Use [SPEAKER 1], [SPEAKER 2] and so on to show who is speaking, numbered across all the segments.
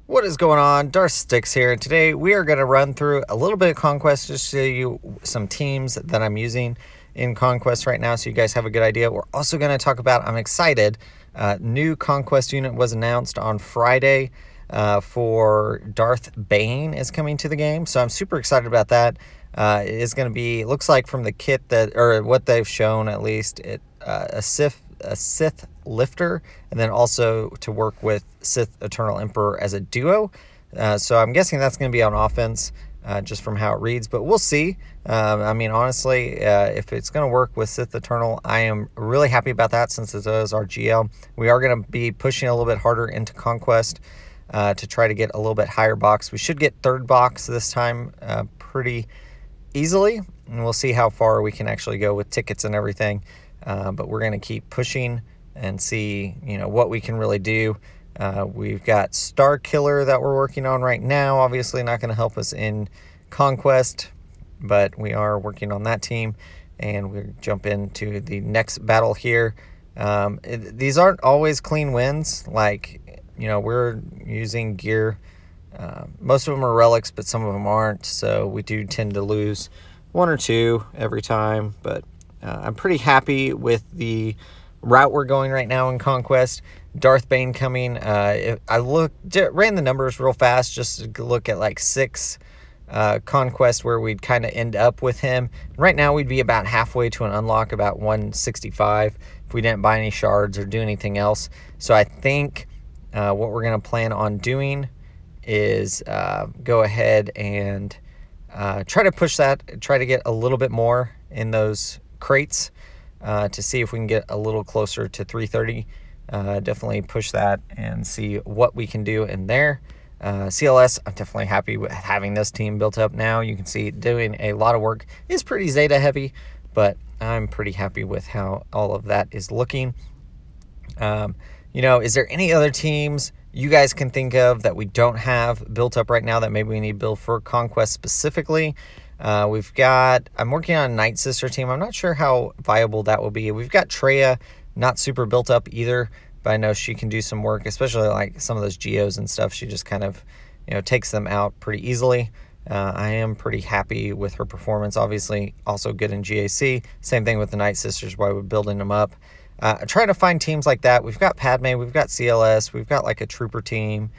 [SPEAKER 1] What is going on? Darth Sticks here. Today we are going to run through a little bit of Conquest just to show you some teams that I'm using in Conquest right now so you guys have a good idea. We're also going to talk about, I'm excited, new Conquest unit was announced on Friday for Darth Bane is coming to the game. So I'm super excited about that. It is going to be, looks like from the kit that, or what they've shown at least, a Sith lifter, and then also to work with Sith Eternal Emperor as a duo. So I'm guessing that's going to be on offense, just from how it reads, but we'll see. I mean, honestly, if it's going to work with Sith Eternal, I am really happy about that since it is our GL. We are going to be pushing a little bit harder into Conquest to try to get a little bit higher box. We should get third box this time pretty easily, and we'll see how far we can actually go with tickets and everything. But we're going to keep pushing and see, what we can really do. We've got Star Killer that we're working on right now. Obviously not going to help us in Conquest, but we are working on that team, and we'll jump into the next battle here. These aren't always clean wins. Like, we're using gear. Most of them are relics, but some of them aren't. So we do tend to lose one or two every time, but I'm pretty happy with the route we're going right now in Conquest. Darth Bane coming. I ran the numbers real fast just to look at like 6 Conquest where we'd kind of end up with him. Right now we'd be about halfway to an unlock, about 165 if we didn't buy any shards or do anything else. So I think what we're going to plan on doing is go ahead and try to push that, try to get a little bit more in those crates to see if we can get a little closer to 330. Definitely push that and see what we can do in there. CLS, I'm definitely happy with having this team built up now. You can see doing a lot of work. It's pretty Zeta heavy, but I'm pretty happy with how all of that is looking. Is there any other teams you guys can think of that we don't have built up right now that maybe we need to build for Conquest specifically? I'm working on a Night Sister team. I'm not sure how viable that will be. We've got Treya, not super built up either, but I know she can do some work, especially like some of those geos and stuff. She just kind of, takes them out pretty easily. I am pretty happy with her performance. Obviously, also good in GAC. Same thing with the Night Sisters, while we're building them up. Trying to find teams like that. We've got Padme, we've got CLS, we've got like a Trooper team.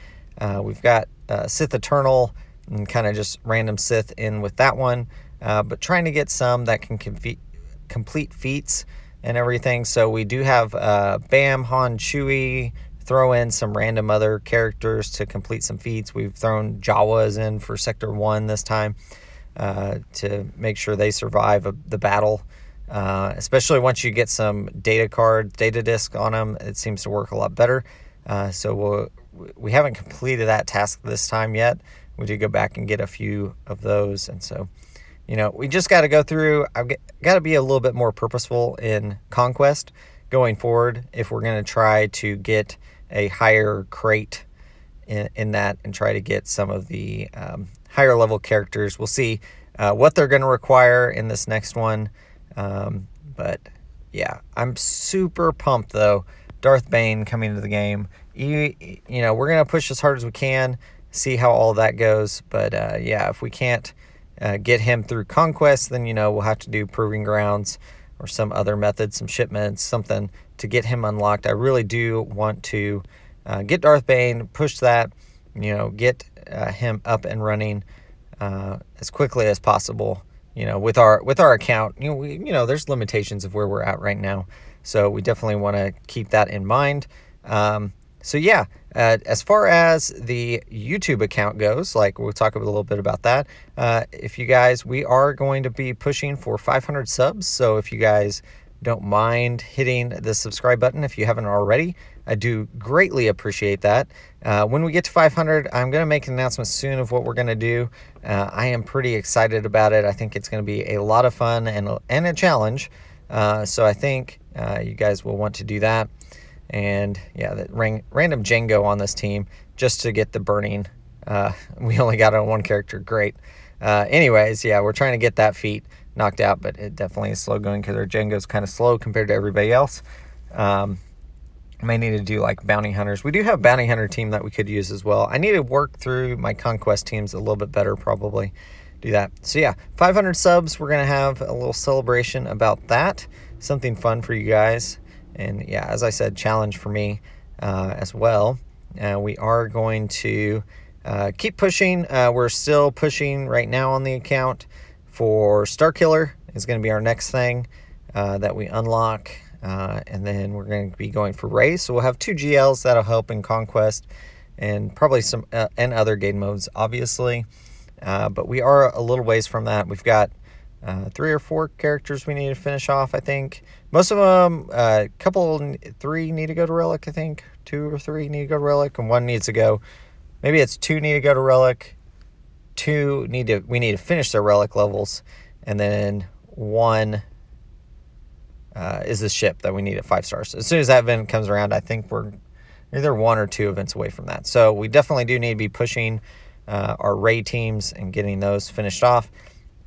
[SPEAKER 1] We've got Sith Eternal, and kind of just random Sith in with that one, but trying to get some that can complete feats and everything. So we do have Bam, Han, Chewie, throw in some random other characters to complete some feats. We've thrown Jawas in for Sector 1 this time to make sure they survive the battle, especially once you get some data disc on them. It seems to work a lot better. So we haven't completed that task this time yet. We did go back and get a few of those. And so, we just got to go through. I've got to be a little bit more purposeful in Conquest going forward if we're going to try to get a higher crate in that and try to get some of the higher level characters. We'll see what they're going to require in this next one. But yeah, I'm super pumped though. Darth Bane coming into the game. We're going to push as hard as we can, see how all that goes. But if we can't get him through Conquest, then we'll have to do Proving Grounds or some other method, some shipments, something to get him unlocked. I really do want to get Darth Bane, push that, get him up and running as quickly as possible. With our account, there's limitations of where we're at right now, so we definitely want to keep that in mind. As far as the YouTube account goes, we'll talk a little bit about that. If you guys, we are going to be pushing for 500 subs. So if you guys don't mind hitting the subscribe button, if you haven't already, I do greatly appreciate that. When we get to 500, I'm going to make an announcement soon of what we're going to do. I am pretty excited about it. I think it's going to be a lot of fun and a challenge. So I think you guys will want to do that. And that random Django on this team just to get the burning. We only got on one character. Great. We're trying to get that feat knocked out, but it definitely is slow going because our Django's kind of slow compared to everybody else. I may need to do like bounty hunters. We do have a bounty hunter team that we could use as well. I need to work through my conquest teams a little bit better, probably do that. So yeah, 500 subs. We're going to have a little celebration about that. Something fun for you guys. And yeah, as I said, challenge for me as well. We are going to keep pushing. We're still pushing right now on the account for Star Killer is going to be our next thing that we unlock. And then we're going to be going for race. So we'll have 2 GLs that'll help in Conquest and probably some and other game modes, obviously. But we are a little ways from that. We've got 3 or 4 characters we need to finish off, I think. Most of them, 3 need to go to Relic, I think. 2 or 3 need to go to Relic, and 1 needs to go. Maybe it's 2 need to go to Relic. 2 we need to finish their Relic levels, and then 1 is the ship that we need at 5 stars. As soon as that event comes around, I think we're either 1 or 2 events away from that. So we definitely do need to be pushing our raid teams and getting those finished off.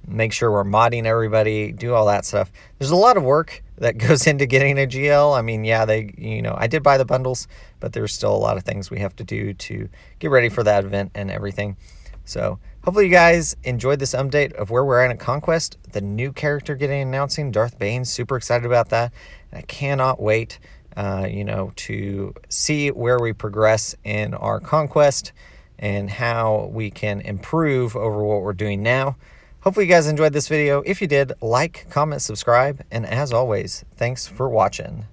[SPEAKER 1] Make sure we're modding everybody, do all that stuff. There's a lot of work that goes into getting a GL. I mean, yeah, I did buy the bundles, but there's still a lot of things we have to do to get ready for that event and everything. So hopefully you guys enjoyed this update of where we're at Conquest. The new character getting announcing, Darth Bane. Super excited about that. And I cannot wait, to see where we progress in our Conquest and how we can improve over what we're doing now. Hopefully you guys enjoyed this video. If you did, like, comment, subscribe, and as always, thanks for watching.